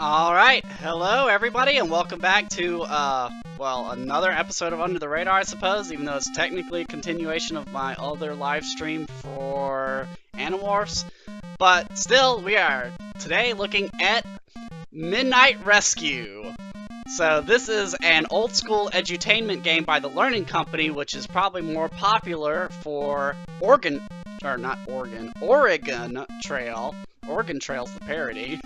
Alright, hello everybody and welcome back to, well, another episode of Under the Radar, I suppose, even though it's technically a continuation of my other live stream for Animorphs. But still, we are today looking at Midnight Rescue. So this is an old school edutainment game by the Learning Company, which is probably more popular for Oregon Trail. Oregon Trail's the parody.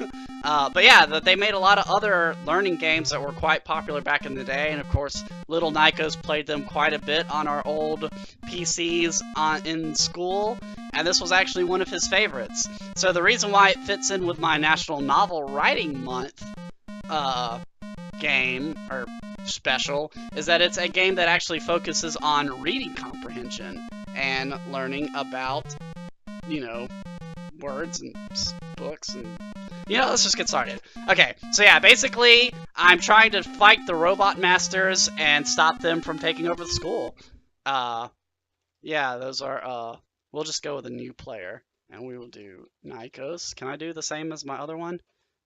But yeah, they made a lot of other learning games that were quite popular back in the day, and of course, little Nighkos played them quite a bit on our old PCs in school, and this was actually one of his favorites. So the reason why it fits in with my National Novel Writing Month game, or special, is that it's a game that actually focuses on reading comprehension and learning about, you know, words and books and, you know, let's just get started. Okay, so yeah, basically, I'm trying to fight the robot masters and stop them from taking over the school. Yeah, those are, we'll just go with a new player, and we will do Nighkos. Can I do the same as my other one?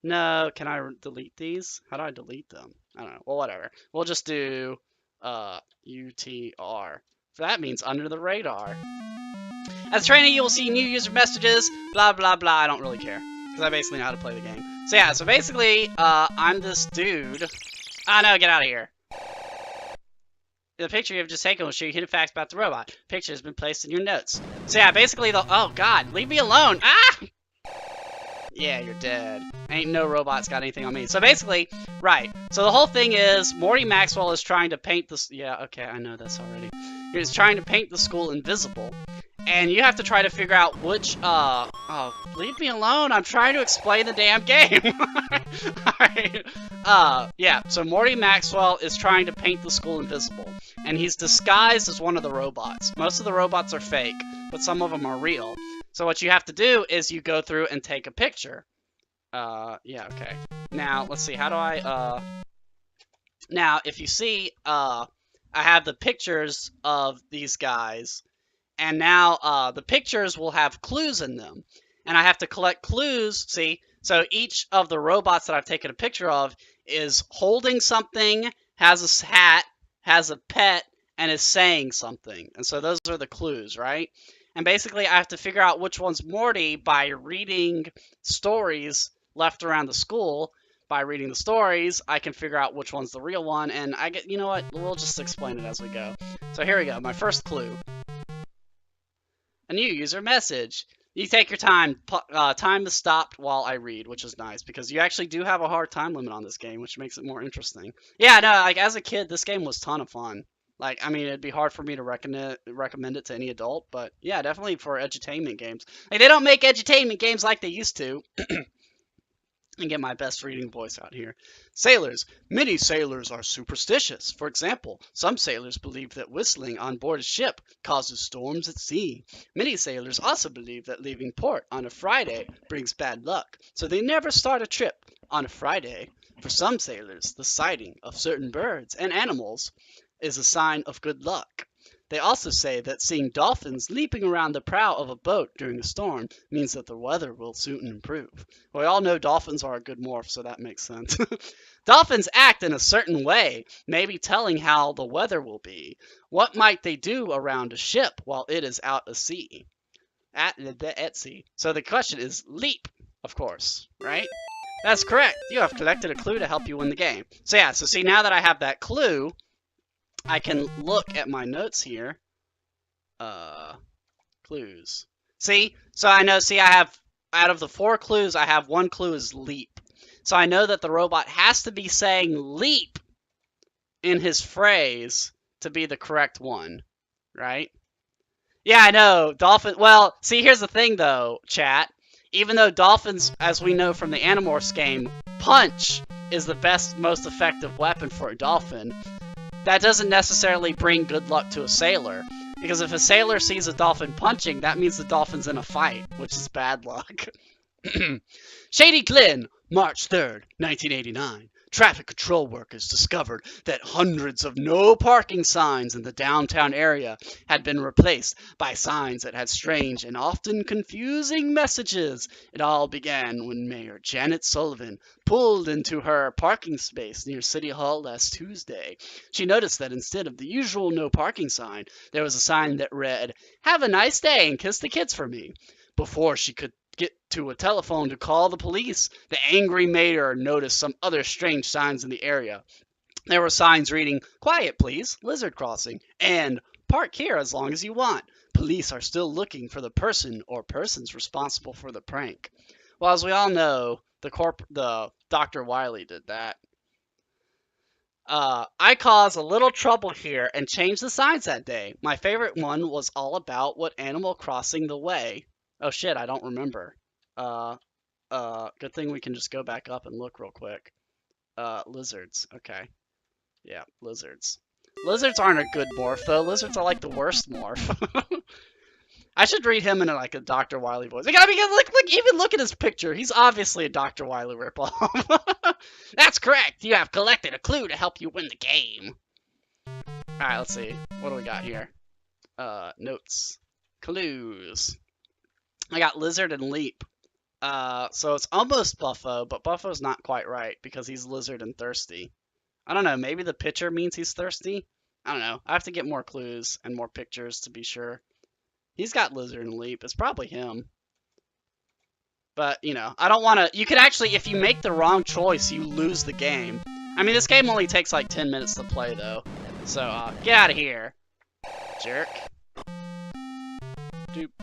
No, can I delete these? How do I delete them? I don't know, well, whatever. We'll just do, UTR. So that means Under the Radar. As training, you will see new user messages, blah, blah, blah. I don't really care, because I basically know how to play the game. So yeah, so basically, I'm this dude. Oh no, get out of here. The picture you have just taken will show you hidden facts about the robot. Picture has been placed in your notes. So yeah, basically, oh god, leave me alone. Ah! Yeah, you're dead. Ain't no robot's got anything on me. So basically, right. So the whole thing is, Morty Maxwell is trying to paint this. Yeah, okay, I know this already. He's trying to paint the school invisible. And you have to try to figure out which, oh, leave me alone, I'm trying to explain the damn game! Alright, yeah, so Morty Maxwell is trying to paint the school invisible, and he's disguised as one of the robots. Most of the robots are fake, but some of them are real. So what you have to do is you go through and take a picture. Yeah, okay. Now, let's see, how do I, now, if you see, I have the pictures of these guys. And now, the pictures will have clues in them. And I have to collect clues, see? So each of the robots that I've taken a picture of is holding something, has a hat, has a pet, and is saying something. And so those are the clues, right? And basically, I have to figure out which one's Morty by reading stories left around the school. By reading the stories, I can figure out which one's the real one. And I get, you know what? We'll just explain it as we go. So here we go. My first clue. A new user message. You take your time. Time is stopped while I read, which is nice, because you actually do have a hard time limit on this game, which makes it more interesting. Yeah, no, like, as a kid, this game was a ton of fun. Like, I mean, it'd be hard for me to recommend it to any adult, but yeah, definitely for edutainment games. Like, they don't make edutainment games like they used to. And get my best reading voice out here. Sailors. Many sailors are superstitious. For example, some sailors believe that whistling on board a ship causes storms at sea. Many sailors also believe that leaving port on a Friday brings bad luck, so they never start a trip on a Friday. For some sailors, the sighting of certain birds and animals is a sign of good luck. They also say that seeing dolphins leaping around the prow of a boat during a storm means that the weather will soon improve. Well, we all know dolphins are a good morph, so that makes sense. Dolphins act in a certain way, maybe telling how the weather will be. What might they do around a ship while it is out at sea? At sea. So the question is leap, of course, right? That's correct. You have collected a clue to help you win the game. So yeah, so see, now that I have that clue, I can look at my notes here. Clues. See? So I know, see, I have, out of the 4 clues, I have 1 clue is leap. So I know that the robot has to be saying leap in his phrase to be the correct one. Right? Yeah, I know. Dolphin, well, see, here's the thing, though, chat. Even though dolphins, as we know from the Animorphs game, punch is the best, most effective weapon for a dolphin, that doesn't necessarily bring good luck to a sailor. Because if a sailor sees a dolphin punching, that means the dolphin's in a fight, which is bad luck. Shady Glen, March 3rd, 1989. traffic control workers discovered that hundreds of no parking signs in the downtown area had been replaced by signs that had strange and often confusing messages. It all began when Mayor Janet Sullivan pulled into her parking space near City Hall last Tuesday. She noticed that instead of the usual no parking sign, there was a sign that read, "Have a nice day and kiss the kids for me." Before she could get to a telephone to call the police, the angry mayor noticed some other strange signs in the area. There were signs reading, "Quiet please, lizard crossing," and "Park here as long as you want. Police are still looking for the person or persons responsible for the prank." Well, as we all know, the Dr. Wily did that. I caused a little trouble here and changed the signs that day. My favorite one was all about what animal crossing the way. Oh shit, I don't remember. Good thing we can just go back up and look real quick. Lizards. Okay. Yeah, lizards. Lizards aren't a good morph, though. Lizards are like the worst morph. I should read him in like a Dr. Wily voice. I mean, even look at his picture. He's obviously a Dr. Wily ripoff. That's correct. You have collected a clue to help you win the game. Alright, let's see. What do we got here? Notes. Clues. I got lizard and leap. So it's almost Buffo, but Buffo's not quite right because he's lizard and thirsty. I don't know, maybe the picture means he's thirsty? I don't know. I have to get more clues and more pictures to be sure. He's got lizard and leap. It's probably him. But, you know, I don't want to... You could actually, if you make the wrong choice, you lose the game. I mean, this game only takes like 10 minutes to play, though. So, get out of here, jerk. Okay,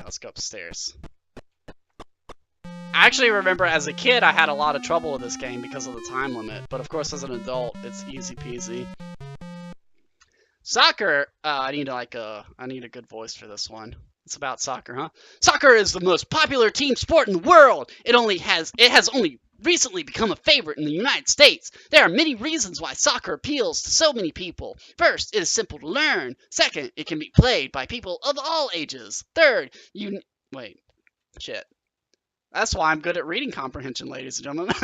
let's go upstairs. I actually remember as a kid I had a lot of trouble with this game because of the time limit, but of course as an adult it's easy peasy. Soccer, I need a good voice for this one. It's about soccer, huh? Soccer is the most popular team sport in the world. It has only recently become a favorite in the United States. There are many reasons why soccer appeals to so many people. First, it is simple to learn. Second, it can be played by people of all ages. Third, That's why I'm good at reading comprehension, ladies and gentlemen.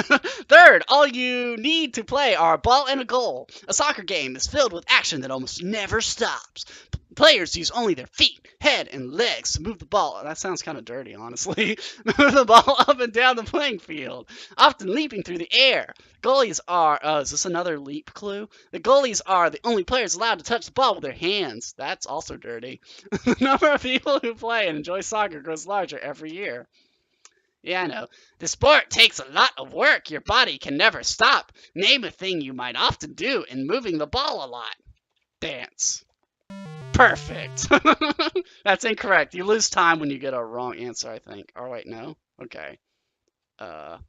Third, all you need to play are a ball and a goal. A soccer game is filled with action that almost never stops. Players use only their feet, head, and legs to move the ball. That sounds kind of dirty, honestly. Move the ball up and down the playing field, often leaping through the air. Goalies are... is this another leap clue? The goalies are the only players allowed to touch the ball with their hands. That's also dirty. The number of people who play and enjoy soccer grows larger every year. Yeah, I know. The sport takes a lot of work. Your body can never stop. Name a thing you might often do in moving the ball a lot. Dance. Perfect. That's incorrect. You lose time when you get a wrong answer, I think. Or wait, no? Okay. I'm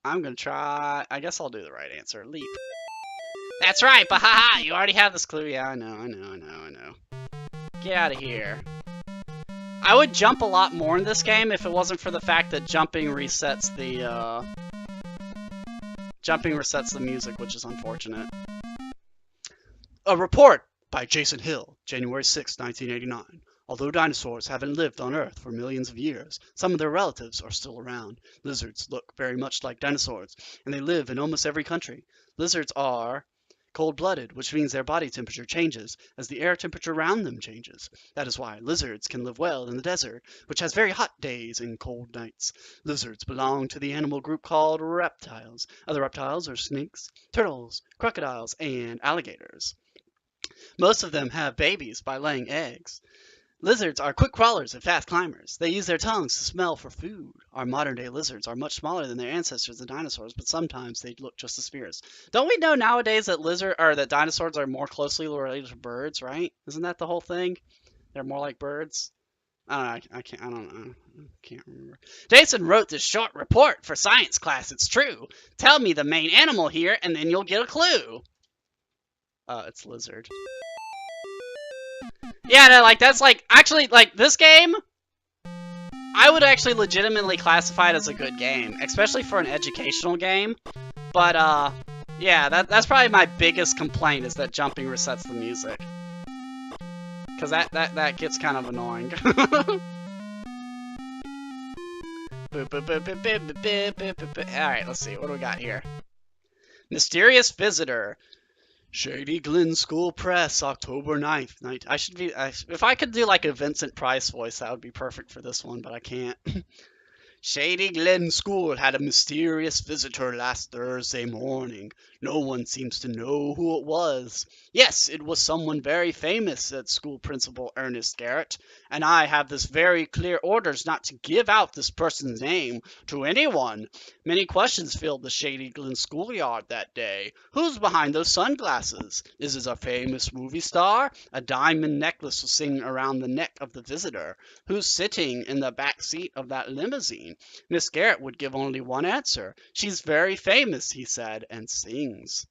gonna try... I guess I'll do the right answer. Leap. That's right, but haha, you already have this clue. Yeah, I know. Get out of here. I would jump a lot more in this game if it wasn't for the fact that jumping resets the music, which is unfortunate. A report by Jason Hill, January 6, 1989. Although dinosaurs haven't lived on Earth for millions of years, some of their relatives are still around. Lizards look very much like dinosaurs, and they live in almost every country. Lizards are cold-blooded, which means their body temperature changes as the air temperature around them changes. That is why lizards can live well in the desert, which has very hot days and cold nights. Lizards belong to the animal group called reptiles. Other reptiles are snakes, turtles, crocodiles, and alligators. Most of them have babies by laying eggs. Lizards are quick crawlers and fast climbers. They use their tongues to smell for food. Our modern-day lizards are much smaller than their ancestors, the dinosaurs, but sometimes they look just as fierce. Don't we know nowadays that that dinosaurs are more closely related to birds, right? Isn't that the whole thing? They're more like birds? I can't remember. Jason wrote this short report for science class. It's true. Tell me the main animal here, and then you'll get a clue. It's lizard. Yeah, no, like, that's, like, actually, like, this game, I would actually legitimately classify it as a good game, especially for an educational game, but, yeah, that's probably my biggest complaint, is that jumping resets the music, because that gets kind of annoying. Alright, let's see. What do we got here? Mysterious Visitor. Shady Glen School Press, October 9th. If I could do like a Vincent Price voice, that would be perfect for this one, but I can't. Shady Glen School had a mysterious visitor last Thursday morning. No one seems to know who it was. Yes, it was someone very famous, said school principal Ernest Garrett, and I have this very clear orders not to give out this person's name to anyone. Many questions filled the Shady Glen schoolyard that day. Who's behind those sunglasses? Is it a famous movie star? A diamond necklace was seen around the neck of the visitor. Who's sitting in the back seat of that limousine? Miss Garrett would give only one answer. She's very famous, he said, and sings.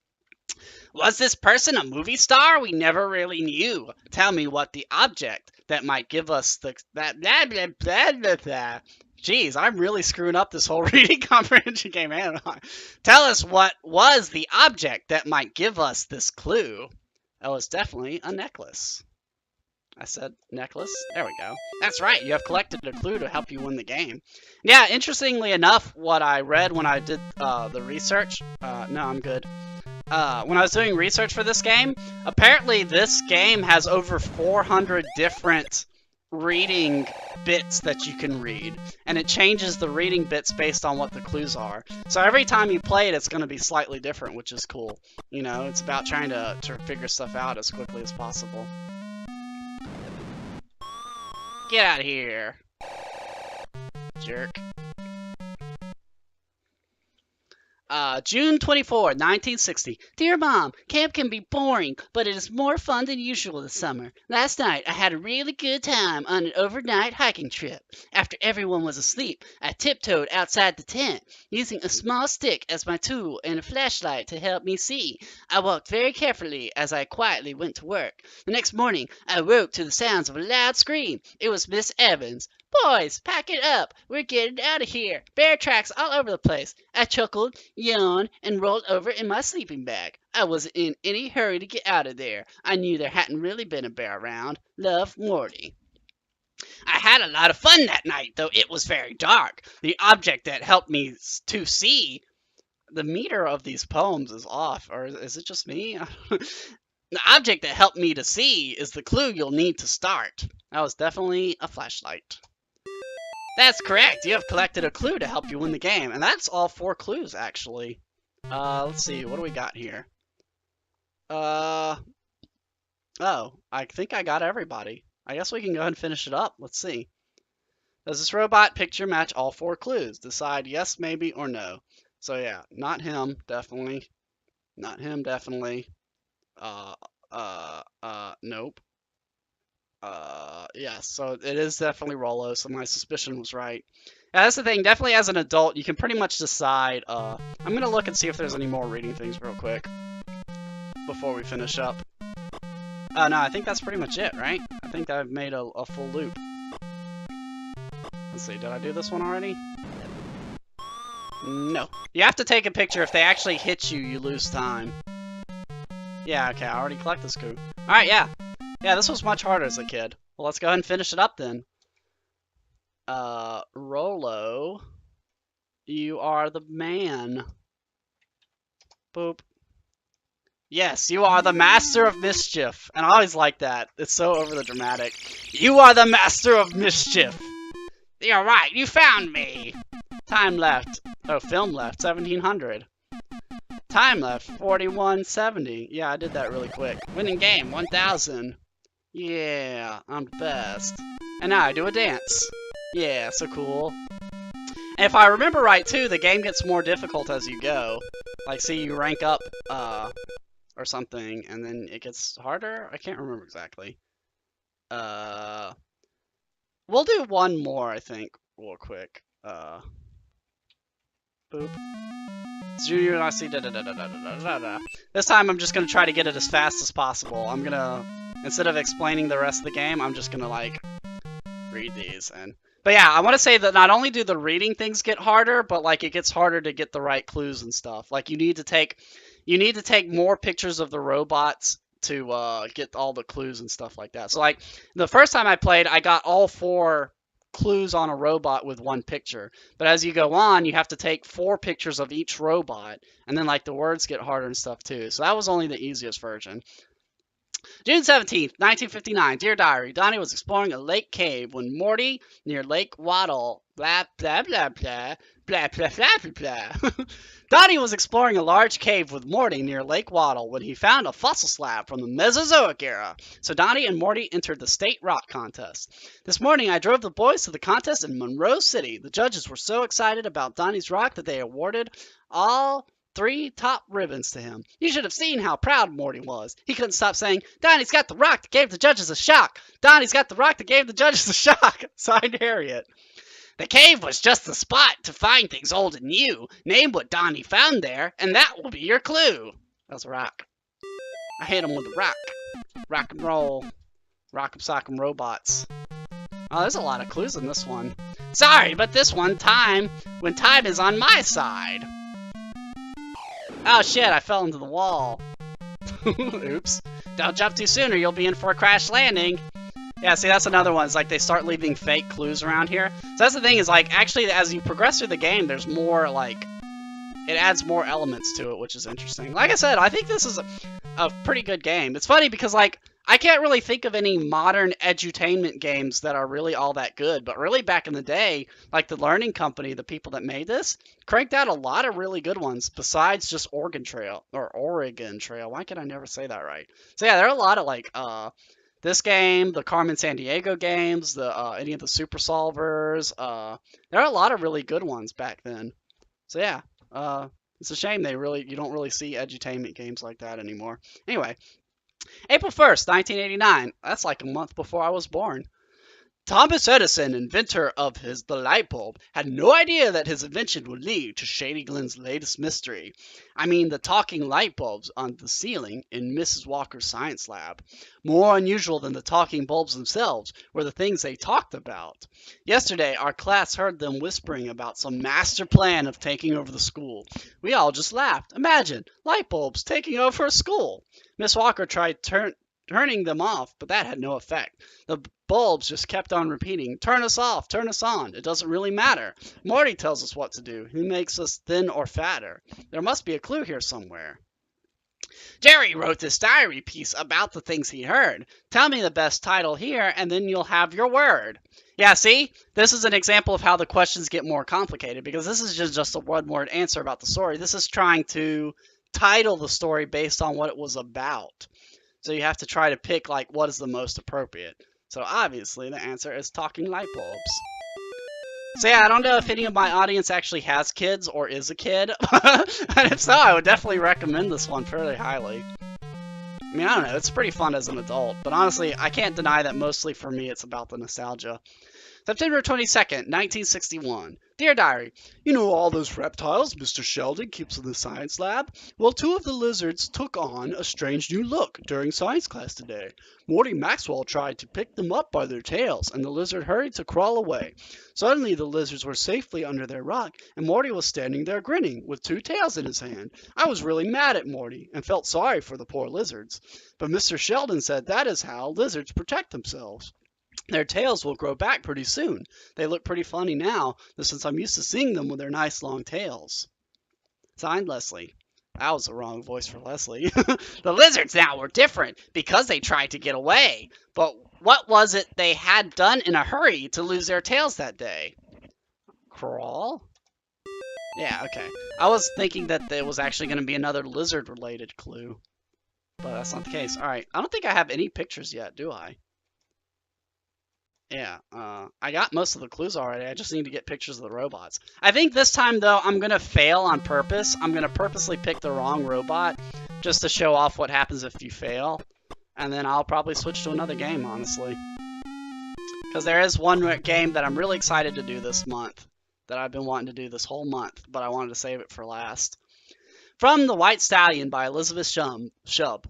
Was this person a movie star? We never really knew. Tell me what the object that might give us that blah blah blah blah blah. Jeez, I'm really screwing up this whole reading comprehension game, man. Tell us what was the object that might give us this clue. Oh, it's definitely a necklace. I said necklace. There we go. That's right. You have collected a clue to help you win the game. Yeah, interestingly enough, what I read when I did the research... no, I'm good. When I was doing research for this game, apparently this game has over 400 different reading bits that you can read. And it changes the reading bits based on what the clues are. So every time you play it, it's going to be slightly different, which is cool. You know, it's about trying to figure stuff out as quickly as possible. Get out of here, jerk. June 24, 1960. Dear Mom, camp can be boring, but it is more fun than usual this summer. Last night, I had a really good time on an overnight hiking trip. After everyone was asleep, I tiptoed outside the tent, using a small stick as my tool and a flashlight to help me see. I walked very carefully as I quietly went to work. The next morning, I woke to the sounds of a loud scream. It was Miss Evans. Boys, pack it up. We're getting out of here. Bear tracks all over the place. I chuckled, yawned, and rolled over in my sleeping bag. I wasn't in any hurry to get out of there. I knew there hadn't really been a bear around. Love, Morty. I had a lot of fun that night, though it was very dark. The object that helped me to see... The meter of these poems is off, or is it just me? The object that helped me to see is the clue you'll need to start. That was definitely a flashlight. That's correct. You have collected a clue to help you win the game. And that's all 4 clues, actually. Let's see. What do we got here? Oh, I think I got everybody. I guess we can go ahead and finish it up. Let's see. Does this robot picture match all 4 clues? Decide yes, maybe, or no. So, yeah. Not him, definitely. Not him, definitely. Nope. Yeah, so it is definitely Rollo, so my suspicion was right. Yeah, that's the thing, definitely as an adult, you can pretty much decide, I'm gonna look and see if there's any more reading things real quick, before we finish up. No, I think that's pretty much it, right? I think I've made a full loop. Let's see, did I do this one already? No. You have to take a picture. If they actually hit you, you lose time. Yeah, okay, I already collected this coup. Alright, yeah. Yeah, this was much harder as a kid. Well, let's go ahead and finish it up then. Rollo, you are the man. Boop. Yes, you are the master of mischief. And I always like that. It's so over the dramatic. You are the master of mischief. You're right, you found me. Time left. Oh, film left, 1700. Time left, 4170. Yeah, I did that really quick. Winning game, 1000. Yeah, I'm the best. And now I do a dance. Yeah, so cool. And if I remember right, too, the game gets more difficult as you go. Like, see, you rank up, or something, and then it gets harder? I can't remember exactly. We'll do one more, I think, real quick. Boop. Junior and I see da-da-da-da-da-da-da-da. This time I'm just gonna try to get it as fast as possible. I'm gonna, instead of explaining the rest of the game, I'm just gonna, like, read these. But yeah, I want to say that not only do the reading things get harder, but, like, it gets harder to get the right clues and stuff. Like, you need to take more pictures of the robots to get all the clues and stuff like that. So, like, the first time I played, I got all 4 clues on a robot with one picture. But as you go on, you have to take 4 pictures of each robot, and then like the words get harder and stuff too. So that was only the easiest version. June 17th, 1959. Dear Diary, Donnie was exploring a lake cave when Morty, near Lake Waddle, blah, blah, blah, blah, blah, blah, blah, blah, blah. Donnie was exploring a large cave with Morty near Lake Waddle when he found a fossil slab from the Mesozoic era. So Donnie and Morty entered the state rock contest. This morning, I drove the boys to the contest in Monroe City. The judges were so excited about Donnie's rock that they awarded all 3 top ribbons to him. You should have seen how proud Morty was. He couldn't stop saying, Donnie's got the rock that gave the judges a shock. Donnie's got the rock that gave the judges a shock. Signed Harriet. The cave was just the spot to find things old and new. Name what Donnie found there, and that will be your clue. That's a rock. I hit him with a rock. Rock and roll. Rock'em sock'em robots. Oh, there's a lot of clues in this one. Sorry, but this one time, when time is on my side. Oh shit, I fell into the wall. Oops. Don't jump too soon or you'll be in for a crash landing. Yeah, see, that's another one. It's like they start leaving fake clues around here. So that's the thing is, like, actually, as you progress through the game, there's more, like, it adds more elements to it, which is interesting. Like I said, I think this is a pretty good game. It's funny because, like, I can't really think of any modern edutainment games that are really all that good. But really, back in the day, like, the Learning Company, the people that made this, cranked out a lot of really good ones besides just Oregon Trail. Why can I never say that right? So, yeah, there are a lot of, like, this game, the Carmen Sandiego games, any of the Super Solvers. There are a lot of really good ones back then. So yeah, it's a shame you don't really see edutainment games like that anymore. Anyway, April 1st, 1989. That's like a month before I was born. Thomas Edison, inventor of the light bulb, had no idea that his invention would lead to Shady Glen's latest mystery. I mean, the talking light bulbs on the ceiling in Mrs. Walker's science lab. More unusual than the talking bulbs themselves were the things they talked about. Yesterday, our class heard them whispering about some master plan of taking over the school. We all just laughed. Imagine, light bulbs taking over a school. Miss Walker tried turning them off, but that had no effect. The bulbs just kept on repeating, turn us off, turn us on. It doesn't really matter. Morty tells us what to do. He makes us thin or fatter. There must be a clue here somewhere. Jerry wrote this diary piece about the things he heard. Tell me the best title here, and then you'll have your word. Yeah, see? This is an example of how the questions get more complicated, because this is just a one-word answer about the story. This is trying to title the story based on what it was about. So you have to try to pick, like, what is the most appropriate. So obviously the answer is talking light bulbs. So yeah, I don't know if any of my audience actually has kids or is a kid. And if so, I would definitely recommend this one fairly highly. I mean, I don't know, it's pretty fun as an adult. But honestly, I can't deny that mostly for me it's about the nostalgia. September 22nd, 1961. Dear Diary, you know all those reptiles Mr. Sheldon keeps in the science lab? Well, 2 of the lizards took on a strange new look during science class today. Morty Maxwell tried to pick them up by their tails, and the lizard hurried to crawl away. Suddenly, the lizards were safely under their rock, and Morty was standing there grinning, with 2 tails in his hand. I was really mad at Morty, and felt sorry for the poor lizards. But Mr. Sheldon said that is how lizards protect themselves. Their tails will grow back pretty soon. They look pretty funny now, since I'm used to seeing them with their nice long tails. Signed, Leslie. That was the wrong voice for Leslie. The lizards now were different because they tried to get away. But what was it they had done in a hurry to lose their tails that day? Crawl? Yeah, okay. I was thinking that there was actually going to be another lizard-related clue. But that's not the case. Alright, I don't think I have any pictures yet, do I? Yeah, I got most of the clues already. I just need to get pictures of the robots. I think this time, though, I'm going to fail on purpose. I'm going to purposely pick the wrong robot just to show off what happens if you fail. And then I'll probably switch to another game, honestly. Because there is one game that I'm really excited to do this month that I've been wanting to do this whole month, but I wanted to save it for last. From The White Stallion by Elizabeth Shub.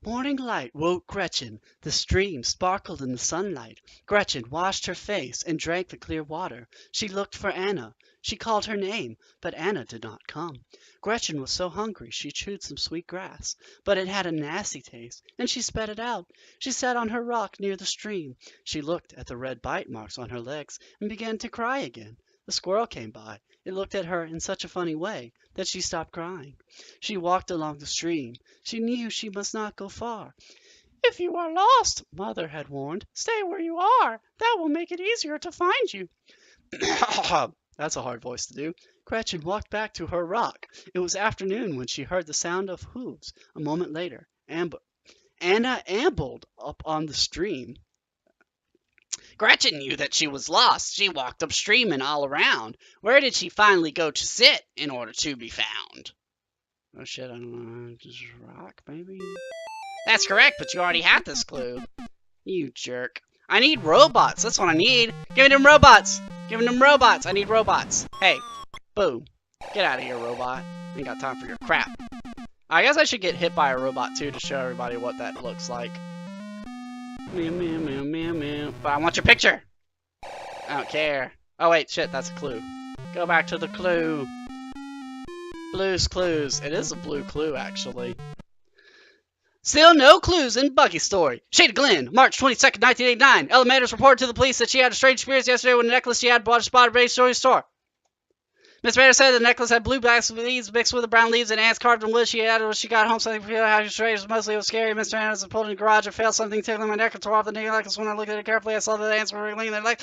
Morning light woke Gretchen. The stream sparkled in the sunlight. Gretchen washed her face and drank the clear water. She looked for Anna. She called her name, but Anna did not come. Gretchen was so hungry she chewed some sweet grass, but it had a nasty taste, and she spat it out. She sat on her rock near the stream. She looked at the red bite marks on her legs and began to cry again. A squirrel came by. It looked at her in such a funny way that she stopped crying. She walked along the stream. She knew she must not go far. "If you are lost," Mother had warned, "stay where you are. That will make it easier to find you." That's a hard voice to do. Gretchen walked back to her rock. It was afternoon when she heard the sound of hooves. A moment later, Anna ambled up on the stream. Gretchen knew that she was lost. She walked upstream and all around. Where did she finally go to sit in order to be found? Oh shit, I don't know. Just rock, maybe? That's correct, but you already had this clue. You jerk. I need robots. That's what I need. Give me them robots. Give me them robots. I need robots. Hey, boom. Get out of here, robot. Ain't got time for your crap. I guess I should get hit by a robot, too, to show everybody what that looks like. Meow, meow, meow, meow, meow. But I want your picture. I don't care. Oh, wait, shit, that's a clue. Go back to the clue. Blue's Clues. It is a blue clue, actually. Still no clues in Buggy's story. Shady Glen, March 22nd, 1989. Elementors reported to the police that she had a strange experience yesterday when the necklace she had bought a spotted at a jewelry store. Miss Bader said the necklace had blue black leaves mixed with the brown leaves and ants carved in wood. She added when she got home something for how she strange. Mostly it was scary. Mr. Anderson pulled in the garage and felt something tickling my neck and tore off the necklace. When I looked at it carefully, I saw that the ants were wriggling. They're like,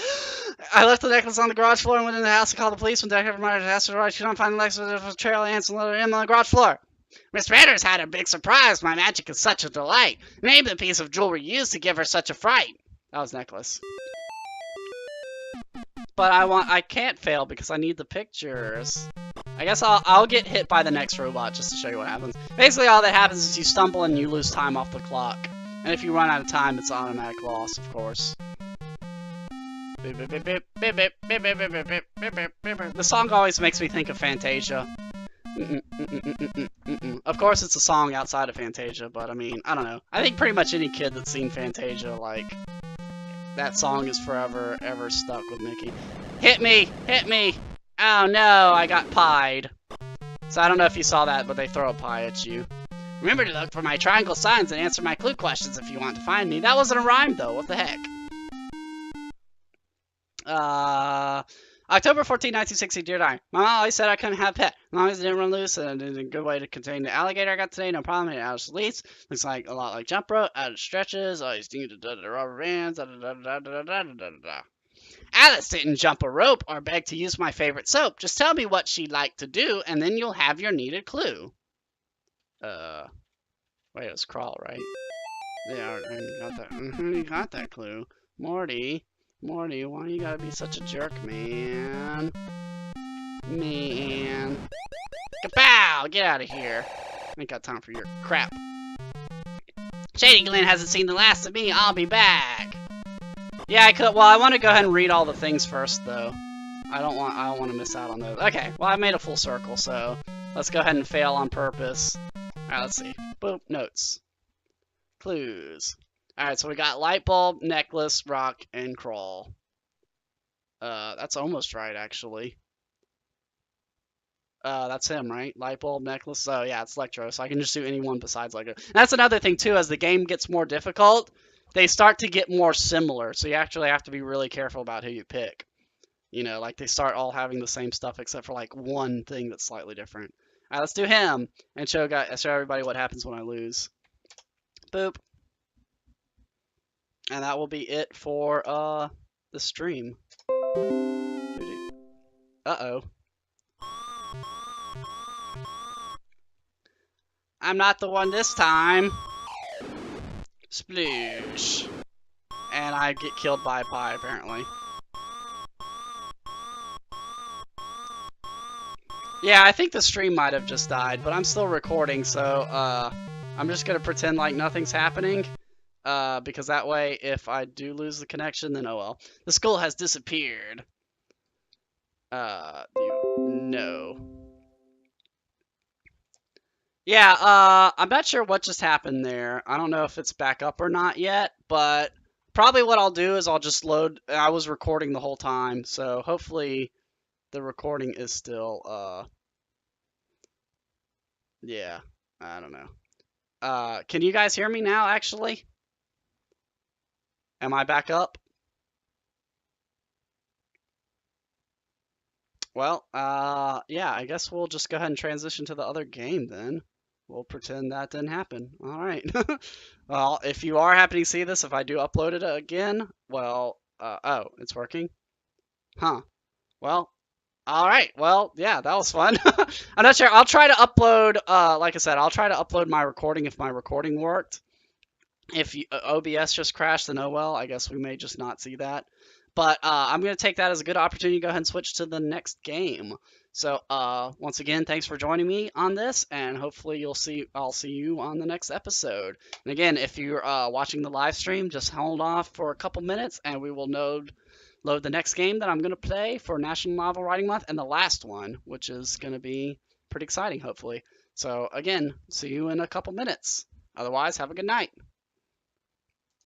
I left the necklace on the garage floor and went in the house to call the police. When Detective reminded her asked her why she don't find the necklace, there was a trail of ants and let her in on the garage floor. Miss Raiders had a big surprise. My magic is such a delight. Name the piece of jewelry used to give her such a fright. That was necklace. But I can't fail because I need the pictures. I guess I'll get hit by the next robot just to show you what happens. Basically, all that happens is you stumble and you lose time off the clock. And if you run out of time, it's automatic loss, of course. The song always makes me think of Fantasia. Of course, it's a song outside of Fantasia, but I mean, I don't know. I think pretty much any kid that's seen Fantasia, like, that song is forever, ever stuck with Mickey. Hit me! Hit me! Oh no, I got pied. So I don't know if you saw that, but they throw a pie at you. Remember to look for my triangle signs and answer my clue questions if you want to find me. That wasn't a rhyme, though. What the heck? October 14, 1960, dear Diary. My mom always said I couldn't have a pet. As long as it didn't run loose and it a good way to contain the alligator I got today, no problem. It out of leads. Looks like a lot like jump rope, out of stretches, always doing the rubber bands, Alice didn't jump a rope or beg to use my favorite soap. Just tell me what she'd like to do, and then you'll have your needed clue. Wait, it was crawl, right? Yeah, you got that. You got that clue. Morty, why you gotta be such a jerk, man? Kapow! Get out of here. I ain't got time for your crap. Shady Glen hasn't seen the last of me. I'll be back. Yeah, I could. Well, I want to go ahead and read all the things first, though. I don't want to miss out on those. Okay. Well, I made a full circle, so let's go ahead and fail on purpose. All right. Let's see. Boop. Notes. Clues. All right. So we got light bulb, necklace, rock, and crawl. That's almost right, actually. That's him, right? Light bulb, necklace. So yeah, it's Electro. So I can just do any one besides Electro. And that's another thing too. As the game gets more difficult, they start to get more similar, so you actually have to be really careful about who you pick. You know, like they start all having the same stuff except for like one thing that's slightly different. All right, let's do him and show everybody what happens when I lose. Boop. And that will be it for the stream. Uh-oh. I'm not the one this time. Sploosh. And I get killed by a pie, apparently. Yeah, I think the stream might have just died, but I'm still recording, so I'm just gonna pretend like nothing's happening. Because that way, if I do lose the connection, then oh well. The skull has disappeared. No. Yeah, I'm not sure what just happened there. I don't know if it's back up or not yet, but probably what I'll do is I'll just load. I was recording the whole time, so hopefully the recording is still, yeah, I don't know. Can you guys hear me now, actually? Am I back up? Well, yeah, I guess we'll just go ahead and transition to the other game then. We'll pretend that didn't happen. All right. Well, if you are happy to see this, if I do upload it again, well, oh, it's working? Huh. Well, all right. Well, yeah, that was fun. I'm not sure. I'll try to upload, like I said, I'll try to upload my recording if my recording worked. If OBS just crashed, then oh well, I guess we may just not see that. But I'm going to take that as a good opportunity to go ahead and switch to the next game. So once again, thanks for joining me on this, and hopefully I'll see you on the next episode. And again, if you're watching the live stream, just hold off for a couple minutes, and we will load the next game that I'm going to play for National Novel Writing Month, and the last one, which is going to be pretty exciting, hopefully. So again, see you in a couple minutes. Otherwise, have a good night.